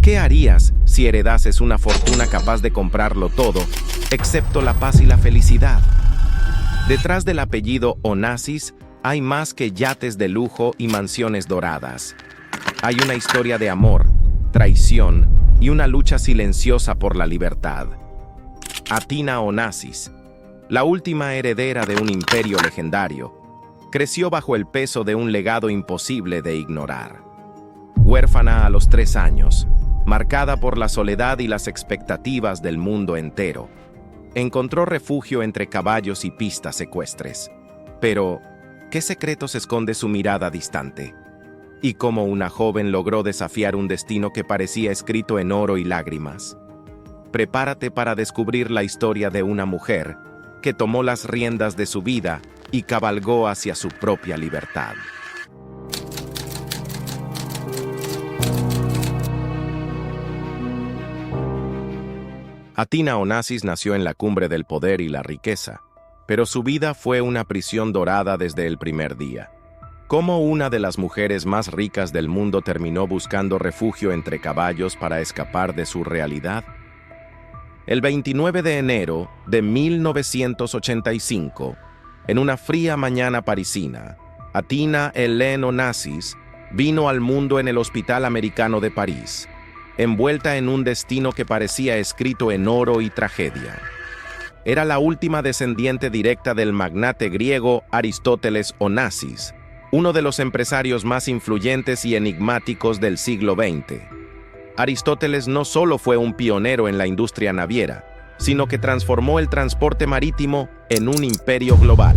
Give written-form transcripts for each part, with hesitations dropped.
¿Qué harías si heredases una fortuna capaz de comprarlo todo, excepto la paz y la felicidad? Detrás del apellido Onassis hay más que yates de lujo y mansiones doradas. Hay una historia de amor, traición y una lucha silenciosa por la libertad. Atina Onassis, la última heredera de un imperio legendario, creció bajo el peso de un legado imposible de ignorar. Huérfana a los 3 años, marcada por la soledad y las expectativas del mundo entero, encontró refugio entre caballos y pistas ecuestres. Pero, ¿qué secretos esconde su mirada distante? ¿Y cómo una joven logró desafiar un destino que parecía escrito en oro y lágrimas? Prepárate para descubrir la historia de una mujer que tomó las riendas de su vida y cabalgó hacia su propia libertad. Atina Onassis nació en la cumbre del poder y la riqueza, pero su vida fue una prisión dorada desde el primer día. ¿Cómo una de las mujeres más ricas del mundo terminó buscando refugio entre caballos para escapar de su realidad? El 29 de enero de 1985, en una fría mañana parisina, Atina Hélène Onassis vino al mundo en el Hospital Americano de París, envuelta en un destino que parecía escrito en oro y tragedia. Era la última descendiente directa del magnate griego Aristóteles Onassis, uno de los empresarios más influyentes y enigmáticos del siglo XX. Aristóteles no solo fue un pionero en la industria naviera, sino que transformó el transporte marítimo en un imperio global.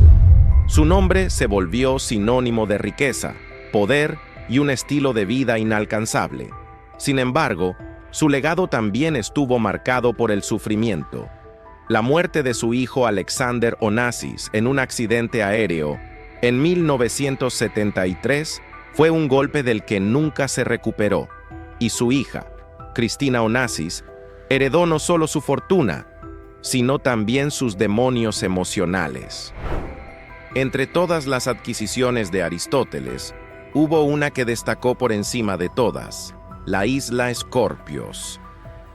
Su nombre se volvió sinónimo de riqueza, poder y un estilo de vida inalcanzable. Sin embargo, su legado también estuvo marcado por el sufrimiento. La muerte de su hijo Alexander Onassis en un accidente aéreo en 1973 fue un golpe del que nunca se recuperó, y su hija, Cristina Onassis, heredó no solo su fortuna, sino también sus demonios emocionales. Entre todas las adquisiciones de Aristóteles, hubo una que destacó por encima de todas: la isla Skorpios.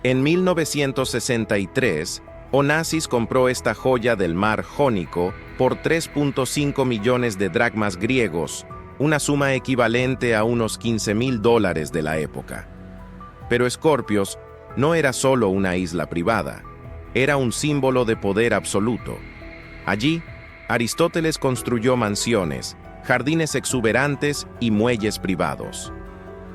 En 1963, Onassis compró esta joya del mar Jónico por 3.5 millones de dracmas griegos, una suma equivalente a unos $15,000 de la época. Pero Skorpios no era solo una isla privada, era un símbolo de poder absoluto. Allí, Aristóteles construyó mansiones, jardines exuberantes y muelles privados.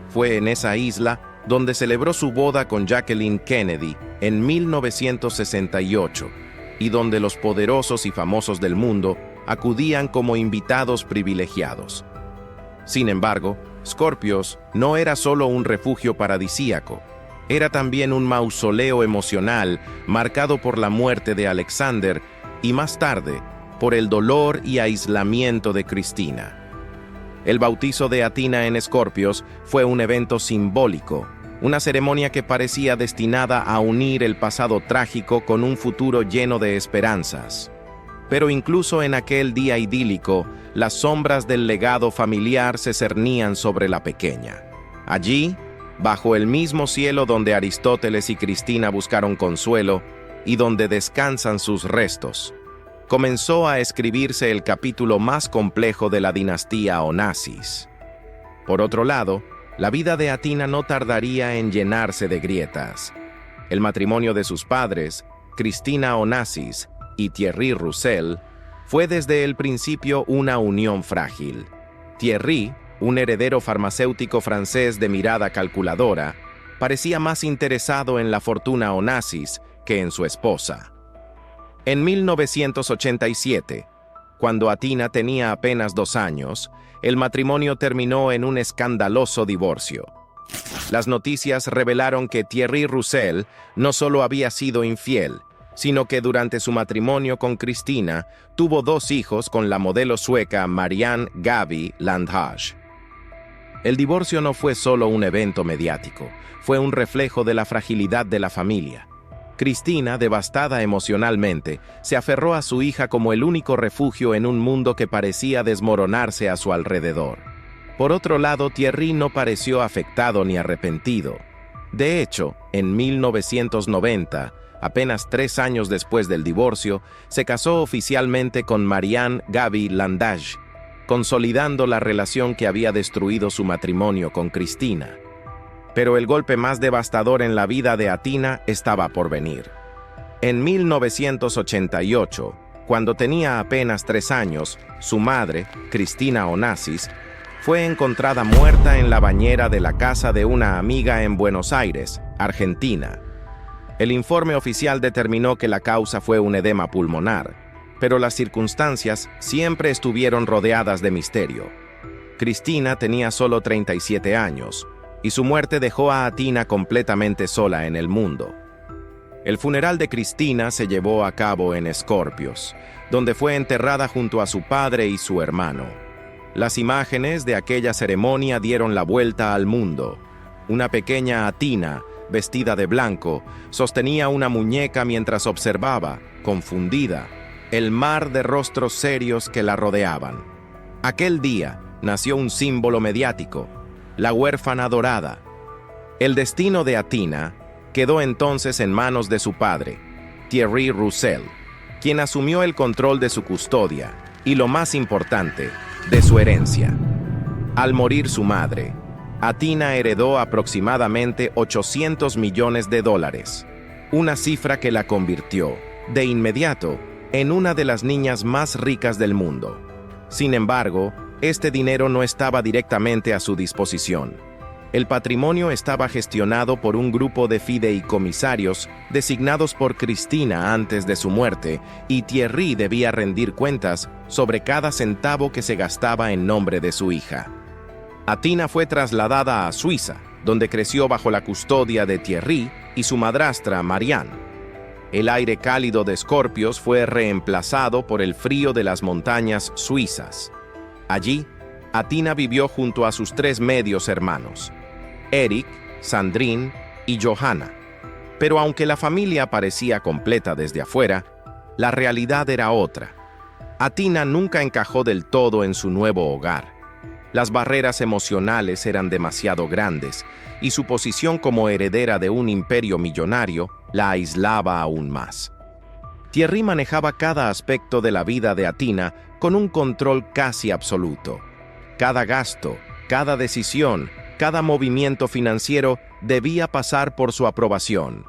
Fue en esa isla donde celebró su boda con Jacqueline Kennedy en 1968, y donde los poderosos y famosos del mundo acudían como invitados privilegiados. Sin embargo, Skorpios no era solo un refugio paradisíaco, era también un mausoleo emocional marcado por la muerte de Alexander y más tarde por el dolor y aislamiento de Cristina. El bautizo de Atina en Skorpios fue un evento simbólico, una ceremonia que parecía destinada a unir el pasado trágico con un futuro lleno de esperanzas. Pero incluso en aquel día idílico, las sombras del legado familiar se cernían sobre la pequeña. Allí, bajo el mismo cielo donde Aristóteles y Cristina buscaron consuelo y donde descansan sus restos, comenzó a escribirse el capítulo más complejo de la dinastía Onassis. Por otro lado, la vida de Atina no tardaría en llenarse de grietas. El matrimonio de sus padres, Cristina Onassis y Thierry Roussel, fue desde el principio una unión frágil. Thierry, un heredero farmacéutico francés de mirada calculadora, parecía más interesado en la fortuna Onassis que en su esposa. En 1987, cuando Atina tenía apenas 2 años, el matrimonio terminó en un escandaloso divorcio. Las noticias revelaron que Thierry Roussel no solo había sido infiel, sino que durante su matrimonio con Cristina tuvo 2 hijos con la modelo sueca Marianne Gaby Landhage. El divorcio no fue solo un evento mediático, fue un reflejo de la fragilidad de la familia. Cristina, devastada emocionalmente, se aferró a su hija como el único refugio en un mundo que parecía desmoronarse a su alrededor. Por otro lado, Thierry no pareció afectado ni arrepentido. De hecho, en 1990, apenas 3 años después del divorcio, se casó oficialmente con Marianne Gaby Landage, consolidando la relación que había destruido su matrimonio con Cristina. Pero el golpe más devastador en la vida de Athina estaba por venir. En 1988, cuando tenía apenas 3 años, su madre, Cristina Onassis, fue encontrada muerta en la bañera de la casa de una amiga en Buenos Aires, Argentina. El informe oficial determinó que la causa fue un edema pulmonar, pero las circunstancias siempre estuvieron rodeadas de misterio. Cristina tenía solo 37 años, y su muerte dejó a Athina completamente sola en el mundo. El funeral de Cristina se llevó a cabo en Scorpios, donde fue enterrada junto a su padre y su hermano. Las imágenes de aquella ceremonia dieron la vuelta al mundo. Una pequeña Athina, vestida de blanco, sostenía una muñeca mientras observaba, confundida, el mar de rostros serios que la rodeaban. Aquel día nació un símbolo mediático, la huérfana dorada. El destino de Athina quedó entonces en manos de su padre, Thierry Roussel, quien asumió el control de su custodia y, lo más importante, de su herencia. Al morir su madre, Athina heredó aproximadamente $800 millones, una cifra que la convirtió, de inmediato, en una de las niñas más ricas del mundo. Sin embargo, este dinero no estaba directamente a su disposición. El patrimonio estaba gestionado por un grupo de fideicomisarios designados por Cristina antes de su muerte, y Thierry debía rendir cuentas sobre cada centavo que se gastaba en nombre de su hija. Athina fue trasladada a Suiza, donde creció bajo la custodia de Thierry y su madrastra Marianne. El aire cálido de Scorpios fue reemplazado por el frío de las montañas suizas. Allí, Athina vivió junto a sus 3 medios hermanos, Eric, Sandrine y Johanna. Pero aunque la familia parecía completa desde afuera, la realidad era otra. Athina nunca encajó del todo en su nuevo hogar. Las barreras emocionales eran demasiado grandes, y su posición como heredera de un imperio millonario la aislaba aún más. Thierry manejaba cada aspecto de la vida de Athina con un control casi absoluto. Cada gasto, cada decisión, cada movimiento financiero debía pasar por su aprobación.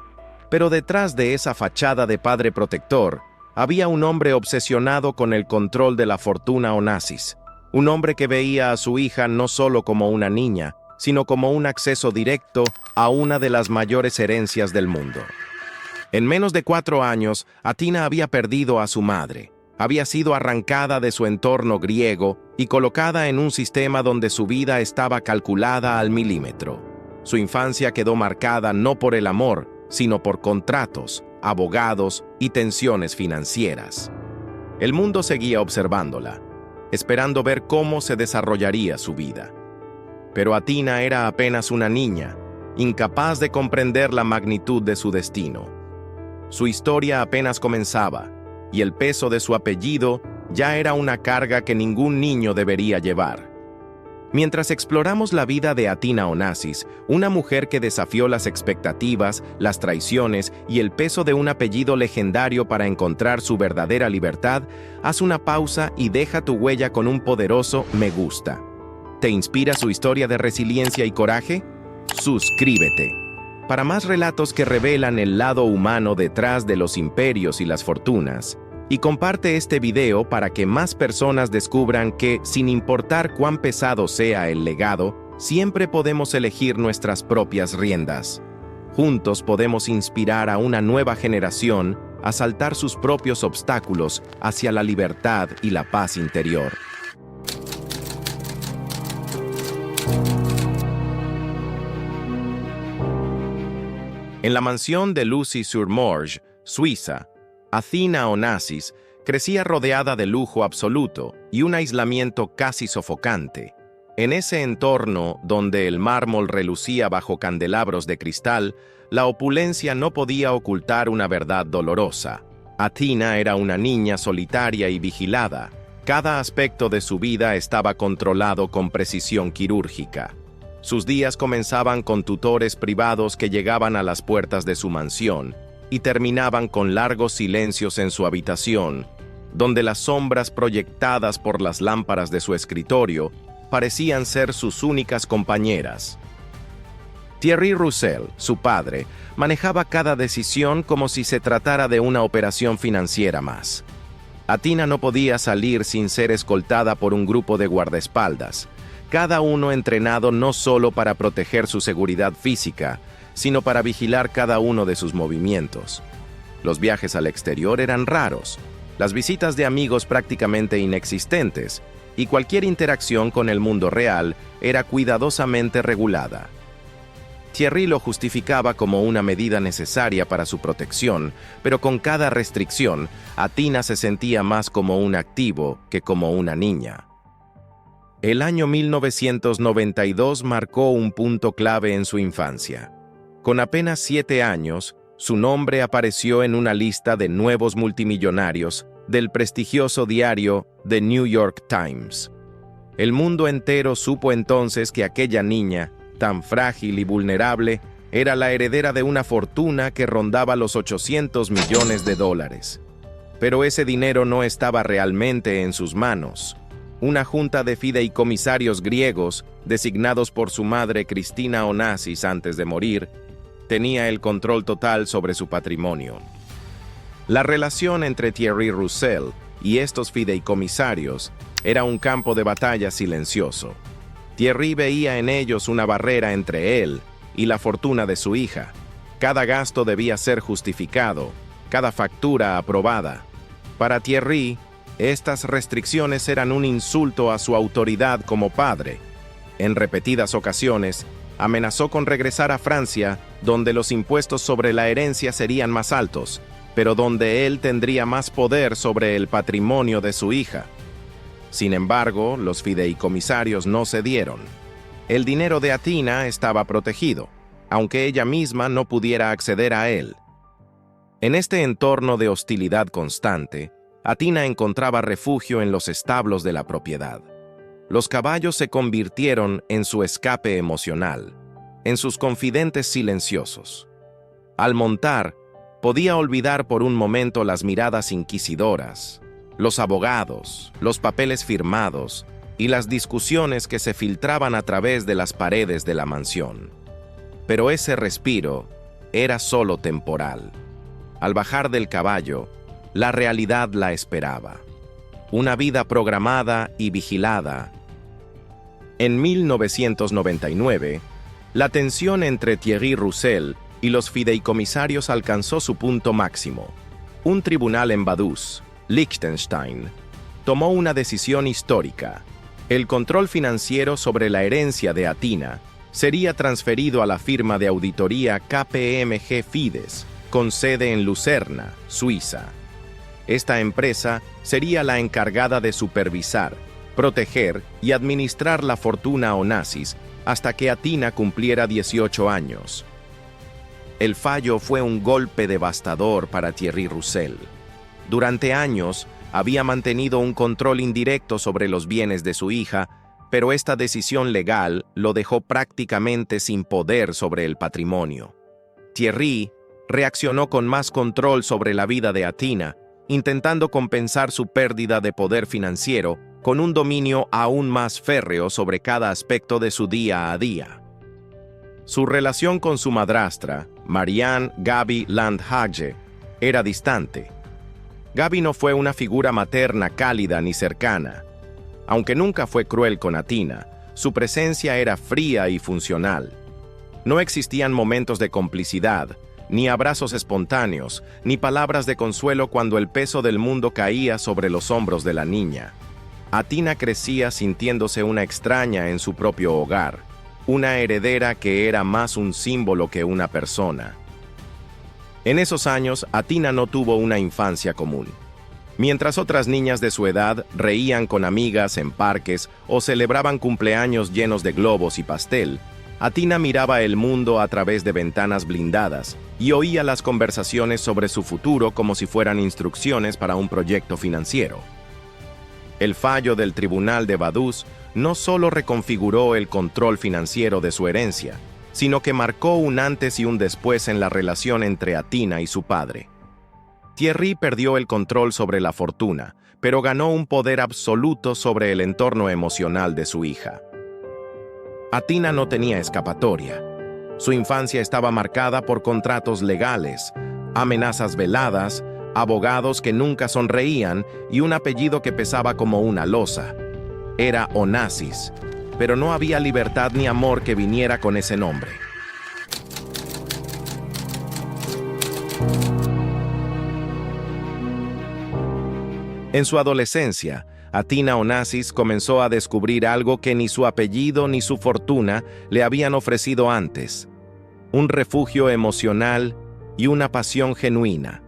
Pero detrás de esa fachada de padre protector, había un hombre obsesionado con el control de la fortuna Onassis. Un hombre que veía a su hija no solo como una niña, sino como un acceso directo a una de las mayores herencias del mundo. En menos de 4 años, Athina había perdido a su madre. Había sido arrancada de su entorno griego y colocada en un sistema donde su vida estaba calculada al milímetro. Su infancia quedó marcada no por el amor, sino por contratos, abogados y tensiones financieras. El mundo seguía observándola, esperando ver cómo se desarrollaría su vida. Pero Athina era apenas una niña, incapaz de comprender la magnitud de su destino. Su historia apenas comenzaba, y el peso de su apellido ya era una carga que ningún niño debería llevar. Mientras exploramos la vida de Athina Onassis, una mujer que desafió las expectativas, las traiciones y el peso de un apellido legendario para encontrar su verdadera libertad, haz una pausa y deja tu huella con un poderoso me gusta. ¿Te inspira su historia de resiliencia y coraje? Suscríbete. Para más relatos que revelan el lado humano detrás de los imperios y las fortunas, y comparte este video para que más personas descubran que, sin importar cuán pesado sea el legado, siempre podemos elegir nuestras propias riendas. Juntos podemos inspirar a una nueva generación a saltar sus propios obstáculos hacia la libertad y la paz interior. En la mansión de Lucy-sur-Morge, Suiza, Athina Onassis crecía rodeada de lujo absoluto y un aislamiento casi sofocante. En ese entorno, donde el mármol relucía bajo candelabros de cristal, la opulencia no podía ocultar una verdad dolorosa. Athina era una niña solitaria y vigilada. Cada aspecto de su vida estaba controlado con precisión quirúrgica. Sus días comenzaban con tutores privados que llegaban a las puertas de su mansión y terminaban con largos silencios en su habitación, donde las sombras proyectadas por las lámparas de su escritorio parecían ser sus únicas compañeras. Thierry Roussel, su padre, manejaba cada decisión como si se tratara de una operación financiera más. Atina no podía salir sin ser escoltada por un grupo de guardaespaldas, cada uno entrenado no solo para proteger su seguridad física, sino para vigilar cada uno de sus movimientos. Los viajes al exterior eran raros, las visitas de amigos prácticamente inexistentes, y cualquier interacción con el mundo real era cuidadosamente regulada. Thierry lo justificaba como una medida necesaria para su protección, pero con cada restricción, Atina se sentía más como un activo que como una niña. El año 1992 marcó un punto clave en su infancia. Con apenas 7 años, su nombre apareció en una lista de nuevos multimillonarios del prestigioso diario The New York Times. El mundo entero supo entonces que aquella niña, tan frágil y vulnerable, era la heredera de una fortuna que rondaba los $800 millones. Pero ese dinero no estaba realmente en sus manos. Una junta de fideicomisarios griegos, designados por su madre Cristina Onassis antes de morir, tenía el control total sobre su patrimonio. La relación entre Thierry Roussel y estos fideicomisarios era un campo de batalla silencioso. Thierry veía en ellos una barrera entre él y la fortuna de su hija. Cada gasto debía ser justificado, cada factura aprobada. Para Thierry, estas restricciones eran un insulto a su autoridad como padre. En repetidas ocasiones, amenazó con regresar a Francia, donde los impuestos sobre la herencia serían más altos, pero donde él tendría más poder sobre el patrimonio de su hija. Sin embargo, los fideicomisarios no cedieron. El dinero de Atina estaba protegido, aunque ella misma no pudiera acceder a él. En este entorno de hostilidad constante, Atina encontraba refugio en los establos de la propiedad. Los caballos se convirtieron en su escape emocional, en sus confidentes silenciosos. Al montar, podía olvidar por un momento las miradas inquisidoras, los abogados, los papeles firmados y las discusiones que se filtraban a través de las paredes de la mansión. Pero ese respiro era solo temporal. Al bajar del caballo, la realidad la esperaba. Una vida programada y vigilada. En 1999, la tensión entre Thierry Roussel y los fideicomisarios alcanzó su punto máximo. Un tribunal en Vaduz, Liechtenstein, tomó una decisión histórica. El control financiero sobre la herencia de Atina sería transferido a la firma de auditoría KPMG Fides, con sede en Lucerna, Suiza. Esta empresa sería la encargada de supervisar, proteger y administrar la fortuna Onassis hasta que Atina cumpliera 18 años. El fallo fue un golpe devastador para Thierry Roussel. Durante años, había mantenido un control indirecto sobre los bienes de su hija, pero esta decisión legal lo dejó prácticamente sin poder sobre el patrimonio. Thierry reaccionó con más control sobre la vida de Atina, intentando compensar su pérdida de poder financiero con un dominio aún más férreo sobre cada aspecto de su día a día. Su relación con su madrastra, Marianne Gaby Landhage, era distante. Gaby no fue una figura materna cálida ni cercana. Aunque nunca fue cruel con Atina, su presencia era fría y funcional. No existían momentos de complicidad, ni abrazos espontáneos, ni palabras de consuelo cuando el peso del mundo caía sobre los hombros de la niña. Atina crecía sintiéndose una extraña en su propio hogar, una heredera que era más un símbolo que una persona. En esos años, Atina no tuvo una infancia común. Mientras otras niñas de su edad reían con amigas en parques o celebraban cumpleaños llenos de globos y pastel, Atina miraba el mundo a través de ventanas blindadas y oía las conversaciones sobre su futuro como si fueran instrucciones para un proyecto financiero. El fallo del Tribunal de Vaduz no solo reconfiguró el control financiero de su herencia, sino que marcó un antes y un después en la relación entre Athina y su padre. Thierry perdió el control sobre la fortuna, pero ganó un poder absoluto sobre el entorno emocional de su hija. Athina no tenía escapatoria. Su infancia estaba marcada por contratos legales, amenazas veladas, abogados que nunca sonreían y un apellido que pesaba como una losa. Era Onassis, pero no había libertad ni amor que viniera con ese nombre. En su adolescencia, Athina Onassis comenzó a descubrir algo que ni su apellido ni su fortuna le habían ofrecido antes: un refugio emocional y una pasión genuina.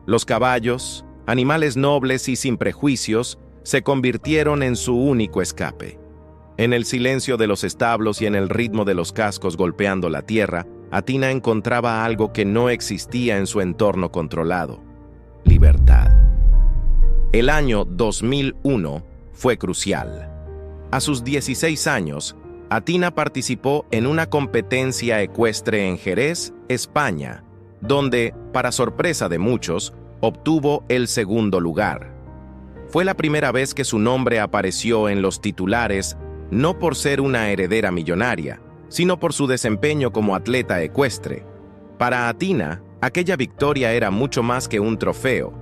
Los caballos, animales nobles y sin prejuicios, se convirtieron en su único escape. En el silencio de los establos y en el ritmo de los cascos golpeando la tierra, Athina encontraba algo que no existía en su entorno controlado: libertad. El año 2001 fue crucial. A sus 16 años, Athina participó en una competencia ecuestre en Jerez, España, donde, para sorpresa de muchos, obtuvo el segundo lugar. Fue la primera vez que su nombre apareció en los titulares, no por ser una heredera millonaria, sino por su desempeño como atleta ecuestre. Para Athina, aquella victoria era mucho más que un trofeo.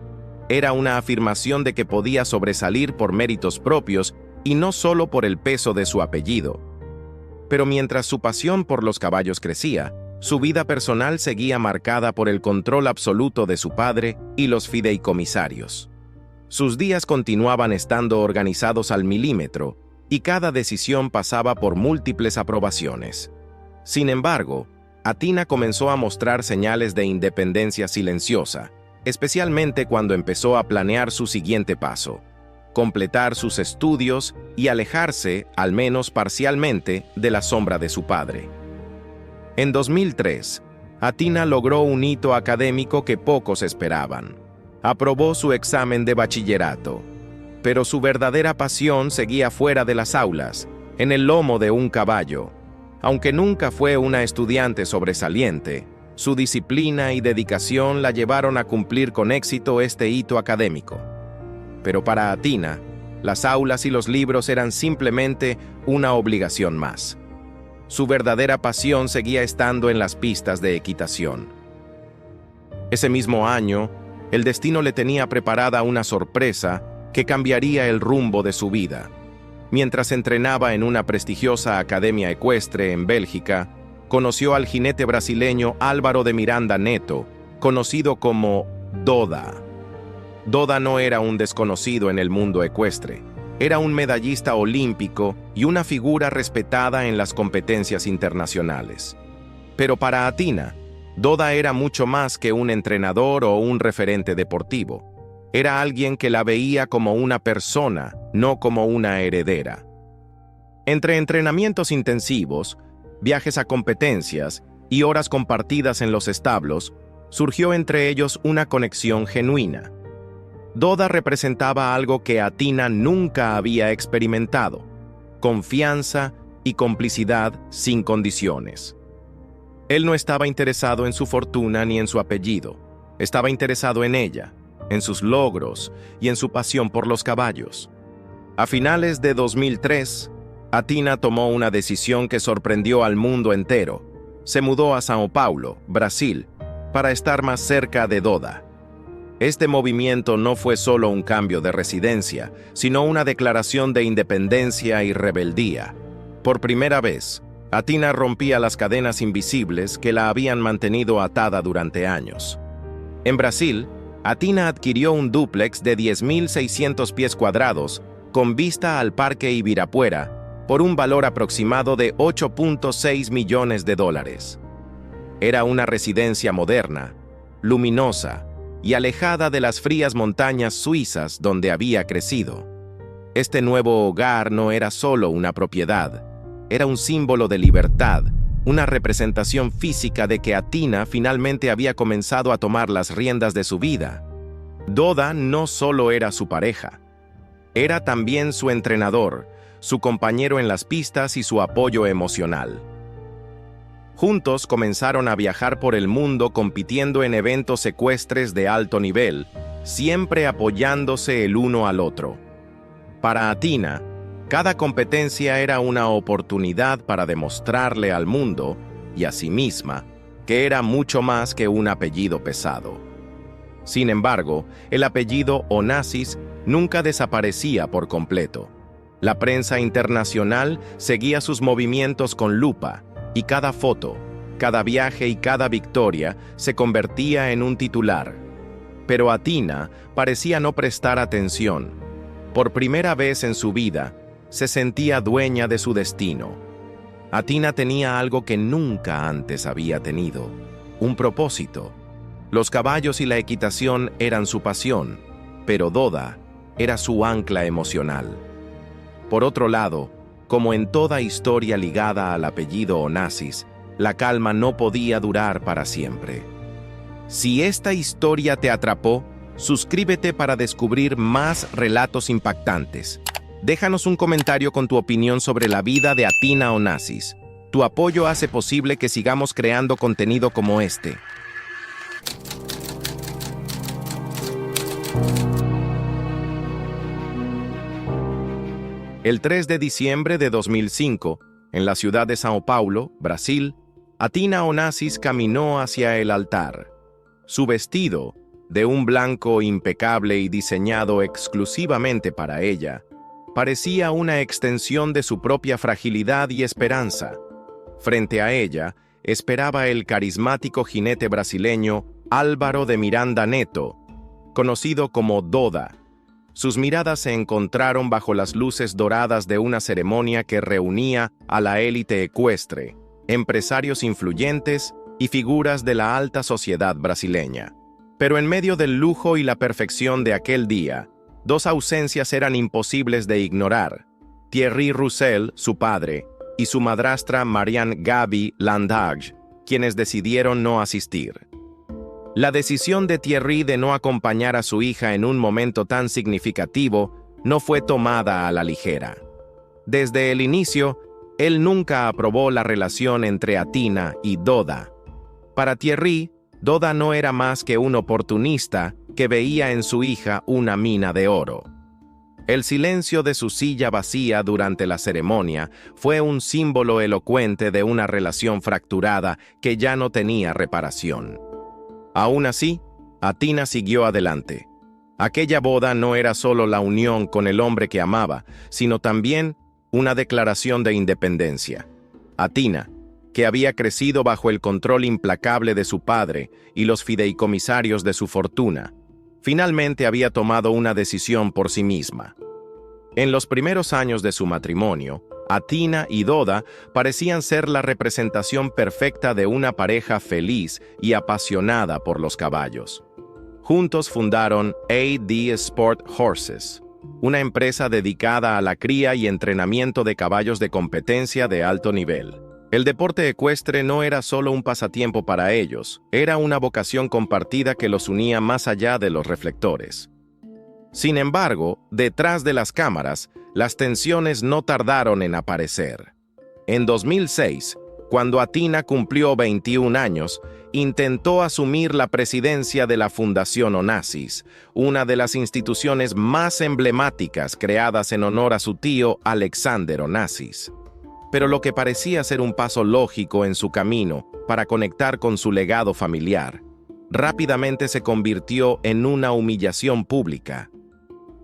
Era una afirmación de que podía sobresalir por méritos propios y no solo por el peso de su apellido. Pero mientras su pasión por los caballos crecía, su vida personal seguía marcada por el control absoluto de su padre y los fideicomisarios. Sus días continuaban estando organizados al milímetro, y cada decisión pasaba por múltiples aprobaciones. Sin embargo, Athina comenzó a mostrar señales de independencia silenciosa, especialmente cuando empezó a planear su siguiente paso: completar sus estudios y alejarse, al menos parcialmente, de la sombra de su padre. En 2003, Athina logró un hito académico que pocos esperaban. Aprobó su examen de bachillerato, pero su verdadera pasión seguía fuera de las aulas, en el lomo de un caballo. Aunque nunca fue una estudiante sobresaliente, su disciplina y dedicación la llevaron a cumplir con éxito este hito académico. Pero para Athina, las aulas y los libros eran simplemente una obligación más. Su verdadera pasión seguía estando en las pistas de equitación. Ese mismo año, el destino le tenía preparada una sorpresa que cambiaría el rumbo de su vida. Mientras entrenaba en una prestigiosa academia ecuestre en Bélgica, conoció al jinete brasileño Álvaro de Miranda Neto, conocido como Doda. Doda no era un desconocido en el mundo ecuestre. Era un medallista olímpico y una figura respetada en las competencias internacionales. Pero para Athina, Doda era mucho más que un entrenador o un referente deportivo. Era alguien que la veía como una persona, no como una heredera. Entre entrenamientos intensivos, viajes a competencias y horas compartidas en los establos, surgió entre ellos una conexión genuina. Doda representaba algo que Athina nunca había experimentado: confianza y complicidad sin condiciones. Él no estaba interesado en su fortuna ni en su apellido. Estaba interesado en ella, en sus logros y en su pasión por los caballos. A finales de 2003, Athina tomó una decisión que sorprendió al mundo entero. Se mudó a São Paulo, Brasil, para estar más cerca de Doda. Este movimiento no fue solo un cambio de residencia, sino una declaración de independencia y rebeldía. Por primera vez, Athina rompía las cadenas invisibles que la habían mantenido atada durante años. En Brasil, Athina adquirió un dúplex de 10.600 pies cuadrados con vista al Parque Ibirapuera por un valor aproximado de $8.6 millones. Era una residencia moderna, luminosa y alejada de las frías montañas suizas donde había crecido. Este nuevo hogar no era solo una propiedad, era un símbolo de libertad, una representación física de que Athina finalmente había comenzado a tomar las riendas de su vida. Doda no solo era su pareja, era también su entrenador, su compañero en las pistas y su apoyo emocional. Juntos comenzaron a viajar por el mundo compitiendo en eventos ecuestres de alto nivel, siempre apoyándose el uno al otro. Para Athina, cada competencia era una oportunidad para demostrarle al mundo y a sí misma que era mucho más que un apellido pesado. Sin embargo, el apellido Onassis nunca desaparecía por completo. La prensa internacional seguía sus movimientos con lupa, y cada foto, cada viaje y cada victoria se convertía en un titular. Pero Athina parecía no prestar atención. Por primera vez en su vida, se sentía dueña de su destino. Athina tenía algo que nunca antes había tenido: un propósito. Los caballos y la equitación eran su pasión, pero Doda era su ancla emocional. Por otro lado, como en toda historia ligada al apellido Onassis, la calma no podía durar para siempre. Si esta historia te atrapó, suscríbete para descubrir más relatos impactantes. Déjanos un comentario con tu opinión sobre la vida de Athina Onassis. Tu apoyo hace posible que sigamos creando contenido como este. El 3 de diciembre de 2005, en la ciudad de São Paulo, Brasil, Athina Onassis caminó hacia el altar. Su vestido, de un blanco impecable y diseñado exclusivamente para ella, parecía una extensión de su propia fragilidad y esperanza. Frente a ella, esperaba el carismático jinete brasileño Álvaro de Miranda Neto, conocido como Doda. Sus miradas se encontraron bajo las luces doradas de una ceremonia que reunía a la élite ecuestre, empresarios influyentes y figuras de la alta sociedad brasileña. Pero en medio del lujo y la perfección de aquel día, dos ausencias eran imposibles de ignorar: Thierry Roussel, su padre, y su madrastra Marianne Gaby Landage, quienes decidieron no asistir. La decisión de Thierry de no acompañar a su hija en un momento tan significativo no fue tomada a la ligera. Desde el inicio, él nunca aprobó la relación entre Athina y Doda. Para Thierry, Doda no era más que un oportunista que veía en su hija una mina de oro. El silencio de su silla vacía durante la ceremonia fue un símbolo elocuente de una relación fracturada que ya no tenía reparación. Aún así, Athina siguió adelante. Aquella boda no era solo la unión con el hombre que amaba, sino también una declaración de independencia. Athina, que había crecido bajo el control implacable de su padre y los fideicomisarios de su fortuna, finalmente había tomado una decisión por sí misma. En los primeros años de su matrimonio, Athina y Doda parecían ser la representación perfecta de una pareja feliz y apasionada por los caballos. Juntos fundaron AD Sport Horses, una empresa dedicada a la cría y entrenamiento de caballos de competencia de alto nivel. El deporte ecuestre no era solo un pasatiempo para ellos, era una vocación compartida que los unía más allá de los reflectores. Sin embargo, detrás de las cámaras, las tensiones no tardaron en aparecer. En 2006, cuando Athina cumplió 21 años, intentó asumir la presidencia de la Fundación Onassis, una de las instituciones más emblemáticas creadas en honor a su tío Alexander Onassis. Pero lo que parecía ser un paso lógico en su camino para conectar con su legado familiar, rápidamente se convirtió en una humillación pública.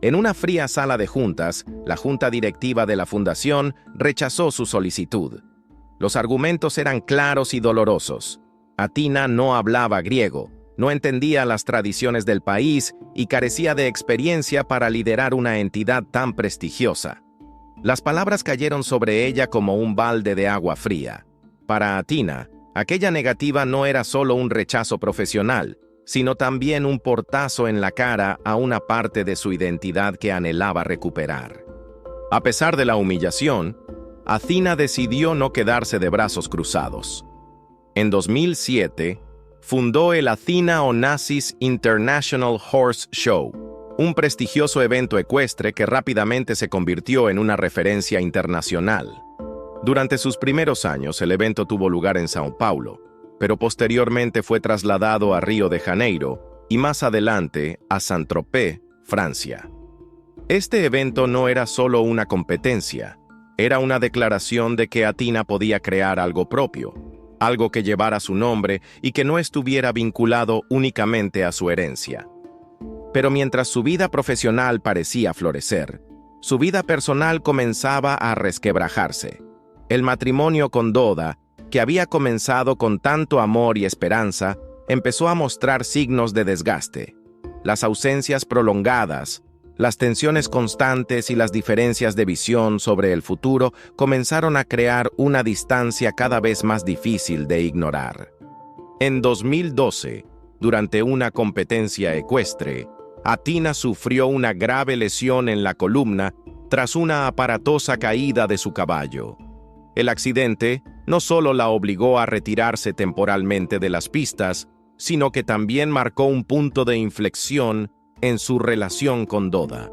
En una fría sala de juntas, la junta directiva de la fundación rechazó su solicitud. Los argumentos eran claros y dolorosos. Athina no hablaba griego, no entendía las tradiciones del país y carecía de experiencia para liderar una entidad tan prestigiosa. Las palabras cayeron sobre ella como un balde de agua fría. Para Athina, aquella negativa no era solo un rechazo profesional, sino también un portazo en la cara a una parte de su identidad que anhelaba recuperar. A pesar de la humillación, Athina decidió no quedarse de brazos cruzados. En 2007, fundó el Athina Onassis International Horse Show, un prestigioso evento ecuestre que rápidamente se convirtió en una referencia internacional. Durante sus primeros años, el evento tuvo lugar en São Paulo, pero posteriormente fue trasladado a Río de Janeiro y más adelante a Saint-Tropez, Francia. Este evento no era solo una competencia, era una declaración de que Athina podía crear algo propio, algo que llevara su nombre y que no estuviera vinculado únicamente a su herencia. Pero mientras su vida profesional parecía florecer, su vida personal comenzaba a resquebrajarse. El matrimonio con Doda, que había comenzado con tanto amor y esperanza, empezó a mostrar signos de desgaste. Las ausencias prolongadas, las tensiones constantes y las diferencias de visión sobre el futuro comenzaron a crear una distancia cada vez más difícil de ignorar. En 2012, durante una competencia ecuestre, Athina sufrió una grave lesión en la columna tras una aparatosa caída de su caballo. El accidente no solo la obligó a retirarse temporalmente de las pistas, sino que también marcó un punto de inflexión en su relación con Doda.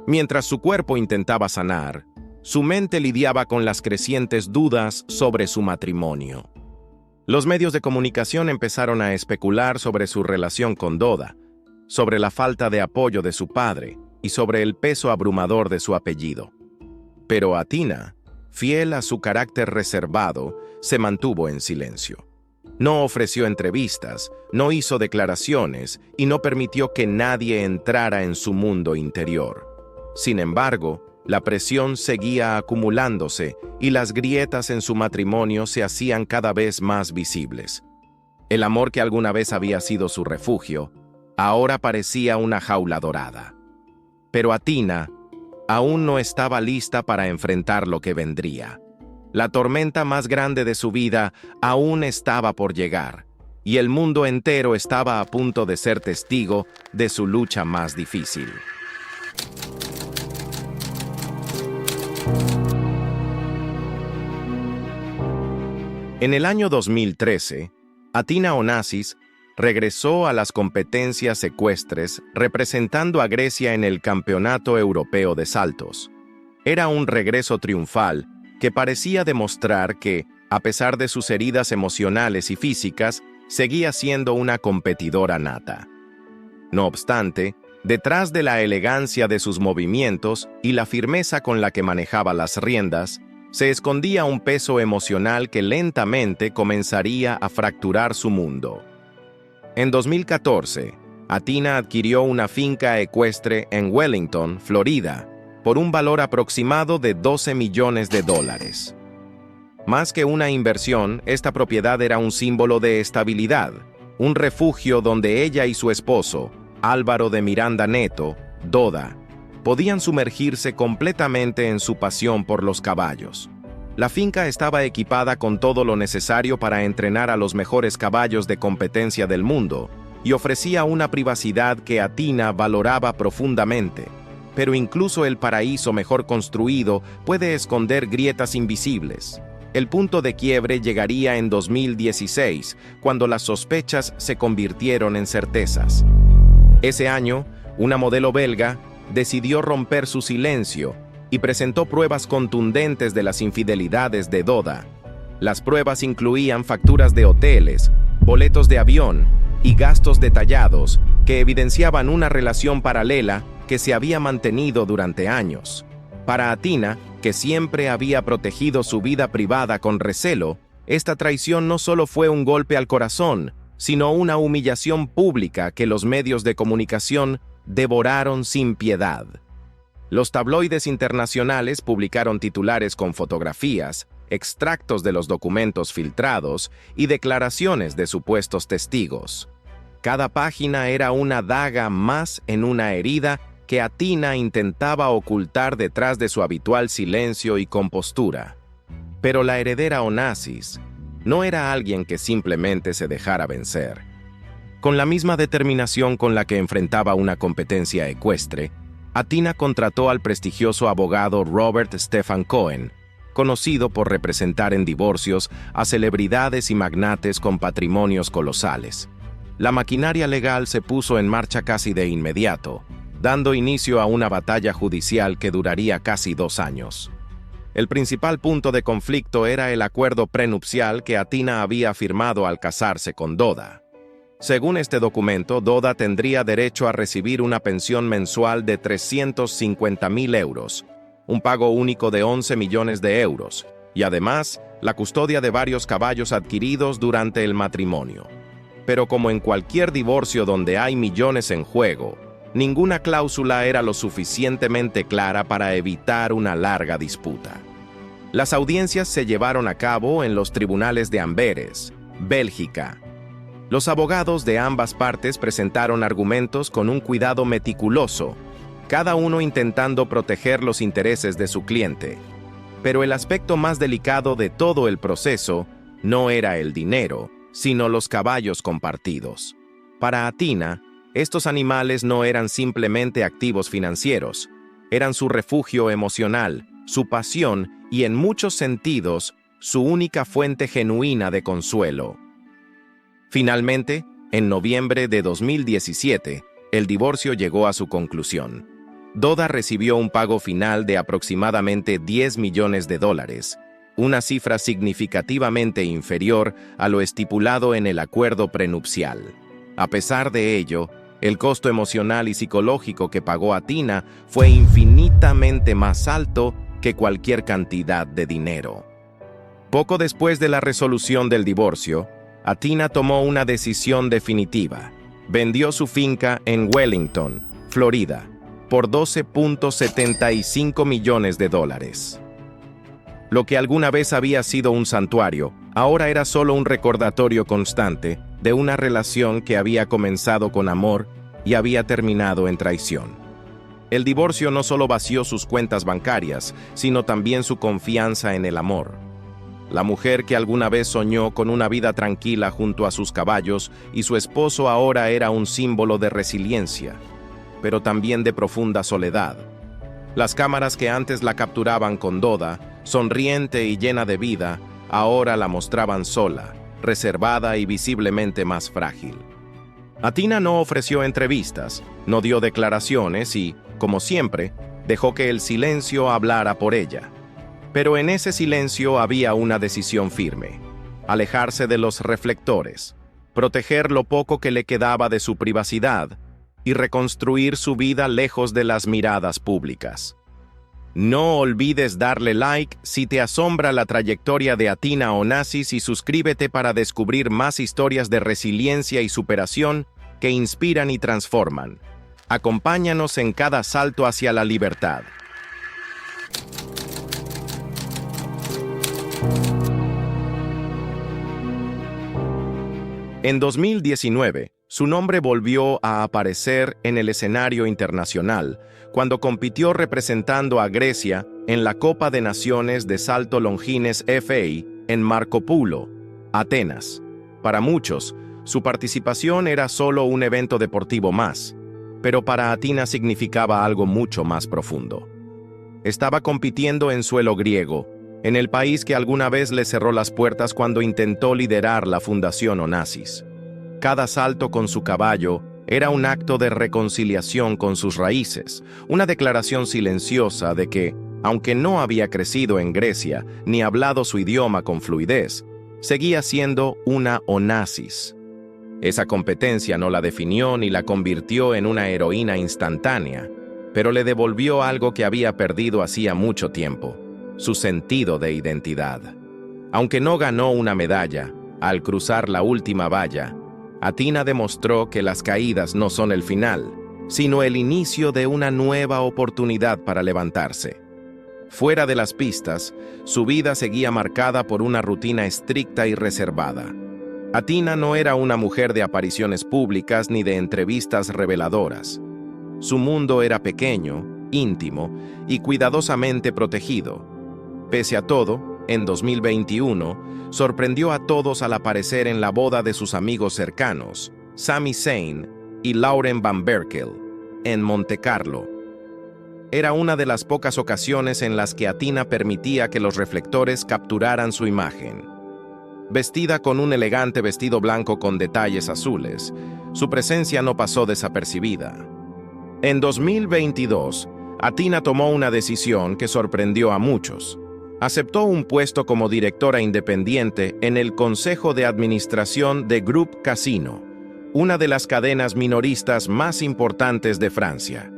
Mientras su cuerpo intentaba sanar, su mente lidiaba con las crecientes dudas sobre su matrimonio. Los medios de comunicación empezaron a especular sobre su relación con Doda, sobre la falta de apoyo de su padre y sobre el peso abrumador de su apellido. Pero Athina, fiel a su carácter reservado, se mantuvo en silencio. No ofreció entrevistas, no hizo declaraciones y no permitió que nadie entrara en su mundo interior. Sin embargo, la presión seguía acumulándose y las grietas en su matrimonio se hacían cada vez más visibles. El amor que alguna vez había sido su refugio, ahora parecía una jaula dorada. Pero Athina aún no estaba lista para enfrentar lo que vendría. La tormenta más grande de su vida aún estaba por llegar, y el mundo entero estaba a punto de ser testigo de su lucha más difícil. En el año 2013, Athina Onassis regresó a las competencias ecuestres representando a Grecia en el Campeonato Europeo de Saltos. Era un regreso triunfal que parecía demostrar que, a pesar de sus heridas emocionales y físicas, seguía siendo una competidora nata. No obstante, detrás de la elegancia de sus movimientos y la firmeza con la que manejaba las riendas, se escondía un peso emocional que lentamente comenzaría a fracturar su mundo. En 2014, Athina adquirió una finca ecuestre en Wellington, Florida, por un valor aproximado de $12 millones. Más que una inversión, esta propiedad era un símbolo de estabilidad, un refugio donde ella y su esposo, Álvaro de Miranda Neto, Doda, podían sumergirse completamente en su pasión por los caballos. La finca estaba equipada con todo lo necesario para entrenar a los mejores caballos de competencia del mundo y ofrecía una privacidad que Athina valoraba profundamente. Pero incluso el paraíso mejor construido puede esconder grietas invisibles. El punto de quiebre llegaría en 2016, cuando las sospechas se convirtieron en certezas. Ese año, una modelo belga decidió romper su silencio y presentó pruebas contundentes de las infidelidades de Doda. Las pruebas incluían facturas de hoteles, boletos de avión y gastos detallados que evidenciaban una relación paralela que se había mantenido durante años. Para Athina, que siempre había protegido su vida privada con recelo, esta traición no solo fue un golpe al corazón, sino una humillación pública que los medios de comunicación devoraron sin piedad. Los tabloides internacionales publicaron titulares con fotografías, extractos de los documentos filtrados y declaraciones de supuestos testigos. Cada página era una daga más en una herida que Athina intentaba ocultar detrás de su habitual silencio y compostura. Pero la heredera Onassis no era alguien que simplemente se dejara vencer. Con la misma determinación con la que enfrentaba una competencia ecuestre, Athina contrató al prestigioso abogado Robert Stefan Cohen, conocido por representar en divorcios a celebridades y magnates con patrimonios colosales. La maquinaria legal se puso en marcha casi de inmediato, dando inicio a una batalla judicial que duraría casi 2 años. El principal punto de conflicto era el acuerdo prenupcial que Athina había firmado al casarse con Doda. Según este documento, Doda tendría derecho a recibir una pensión mensual de 350.000 euros, un pago único de 11 millones de euros, y además la custodia de varios caballos adquiridos durante el matrimonio. Pero como en cualquier divorcio donde hay millones en juego, ninguna cláusula era lo suficientemente clara para evitar una larga disputa. Las audiencias se llevaron a cabo en los tribunales de Amberes, Bélgica. Los abogados de ambas partes presentaron argumentos con un cuidado meticuloso, cada uno intentando proteger los intereses de su cliente. Pero el aspecto más delicado de todo el proceso no era el dinero, sino los caballos compartidos. Para Athina, estos animales no eran simplemente activos financieros, eran su refugio emocional, su pasión y, en muchos sentidos, su única fuente genuina de consuelo. Finalmente, en noviembre de 2017, el divorcio llegó a su conclusión. Doda recibió un pago final de aproximadamente 10 millones de dólares, una cifra significativamente inferior a lo estipulado en el acuerdo prenupcial. A pesar de ello, el costo emocional y psicológico que pagó Athina fue infinitamente más alto que cualquier cantidad de dinero. Poco después de la resolución del divorcio, Athina tomó una decisión definitiva. Vendió su finca en Wellington, Florida, por 12.75 millones de dólares. Lo que alguna vez había sido un santuario, ahora era solo un recordatorio constante de una relación que había comenzado con amor y había terminado en traición. El divorcio no solo vació sus cuentas bancarias, sino también su confianza en el amor. La mujer que alguna vez soñó con una vida tranquila junto a sus caballos y su esposo ahora era un símbolo de resiliencia, pero también de profunda soledad. Las cámaras que antes la capturaban con Doda, sonriente y llena de vida, ahora la mostraban sola, reservada y visiblemente más frágil. Athina no ofreció entrevistas, no dio declaraciones y, como siempre, dejó que el silencio hablara por ella. Pero en ese silencio había una decisión firme: alejarse de los reflectores, proteger lo poco que le quedaba de su privacidad y reconstruir su vida lejos de las miradas públicas. No olvides darle like si te asombra la trayectoria de Athina Onassis y suscríbete para descubrir más historias de resiliencia y superación que inspiran y transforman. Acompáñanos en cada salto hacia la libertad. En 2019, su nombre volvió a aparecer en el escenario internacional cuando compitió representando a Grecia en la Copa de Naciones de Salto Longines FA en Markopoulo, Atenas. Para muchos, su participación era solo un evento deportivo más, pero para Athina significaba algo mucho más profundo. Estaba compitiendo en suelo griego, en el país que alguna vez le cerró las puertas cuando intentó liderar la Fundación Onassis. Cada salto con su caballo era un acto de reconciliación con sus raíces, una declaración silenciosa de que, aunque no había crecido en Grecia ni hablado su idioma con fluidez, seguía siendo una Onassis. Esa competencia no la definió ni la convirtió en una heroína instantánea, pero le devolvió algo que había perdido hacía mucho tiempo: su sentido de identidad. Aunque no ganó una medalla, al cruzar la última valla, Athina demostró que las caídas no son el final, sino el inicio de una nueva oportunidad para levantarse. Fuera de las pistas, su vida seguía marcada por una rutina estricta y reservada. Athina no era una mujer de apariciones públicas ni de entrevistas reveladoras. Su mundo era pequeño, íntimo y cuidadosamente protegido. Pese a todo, en 2021, sorprendió a todos al aparecer en la boda de sus amigos cercanos, Sami Zayn y Lauren Van Berkel, en Montecarlo. Era una de las pocas ocasiones en las que Athina permitía que los reflectores capturaran su imagen. Vestida con un elegante vestido blanco con detalles azules, su presencia no pasó desapercibida. En 2022, Athina tomó una decisión que sorprendió a muchos. Aceptó un puesto como directora independiente en el Consejo de Administración de Groupe Casino, una de las cadenas minoristas más importantes de Francia.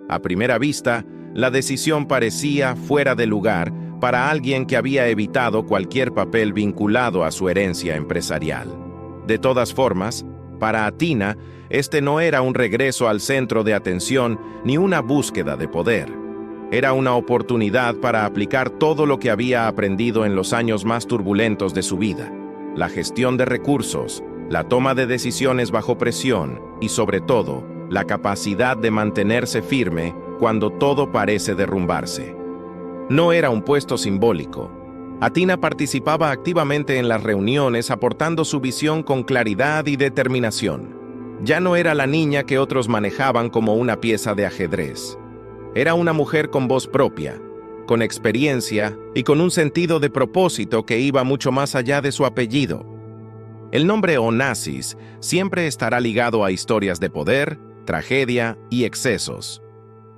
A primera vista, la decisión parecía fuera de lugar para alguien que había evitado cualquier papel vinculado a su herencia empresarial. De todas formas, para Athina, este no era un regreso al centro de atención ni una búsqueda de poder. Era una oportunidad para aplicar todo lo que había aprendido en los años más turbulentos de su vida: la gestión de recursos, la toma de decisiones bajo presión y, sobre todo, la capacidad de mantenerse firme cuando todo parece derrumbarse. No era un puesto simbólico. Athina participaba activamente en las reuniones, aportando su visión con claridad y determinación. Ya no era la niña que otros manejaban como una pieza de ajedrez. Era una mujer con voz propia, con experiencia y con un sentido de propósito que iba mucho más allá de su apellido. El nombre Onassis siempre estará ligado a historias de poder, tragedia y excesos.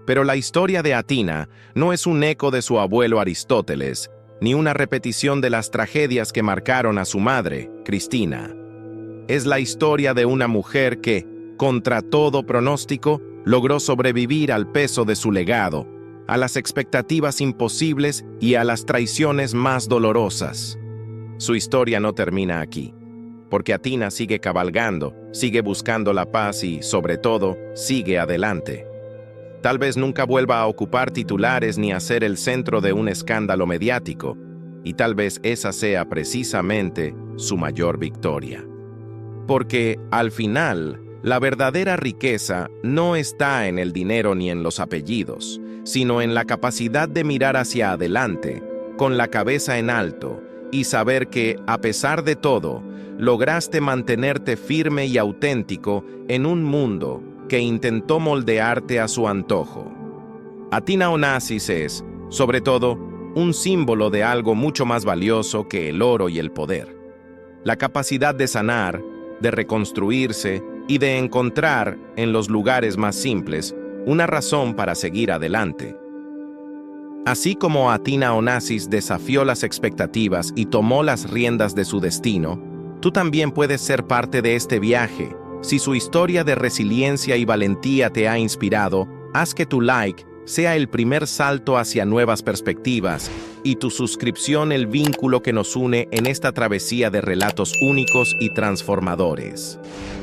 Pero la historia de Athina no es un eco de su abuelo Aristóteles, ni una repetición de las tragedias que marcaron a su madre, Cristina. Es la historia de una mujer que, contra todo pronóstico, logró sobrevivir al peso de su legado, a las expectativas imposibles y a las traiciones más dolorosas. Su historia no termina aquí, porque Athina sigue cabalgando, sigue buscando la paz y, sobre todo, sigue adelante. Tal vez nunca vuelva a ocupar titulares ni a ser el centro de un escándalo mediático, y tal vez esa sea precisamente su mayor victoria. Porque, al final, la verdadera riqueza no está en el dinero ni en los apellidos, sino en la capacidad de mirar hacia adelante, con la cabeza en alto, y saber que, a pesar de todo, lograste mantenerte firme y auténtico en un mundo que intentó moldearte a su antojo. Athina Onassis es, sobre todo, un símbolo de algo mucho más valioso que el oro y el poder: la capacidad de sanar, de reconstruirse y de encontrar, en los lugares más simples, una razón para seguir adelante. Así como Athina Onassis desafió las expectativas y tomó las riendas de su destino, tú también puedes ser parte de este viaje. Si su historia de resiliencia y valentía te ha inspirado, haz que tu like sea el primer salto hacia nuevas perspectivas y tu suscripción el vínculo que nos une en esta travesía de relatos únicos y transformadores.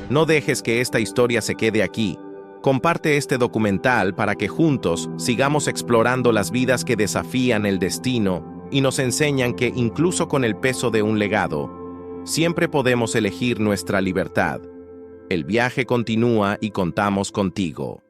No dejes que esta historia se quede aquí. Comparte este documental para que juntos sigamos explorando las vidas que desafían el destino y nos enseñan que, incluso con el peso de un legado, siempre podemos elegir nuestra libertad. El viaje continúa y contamos contigo.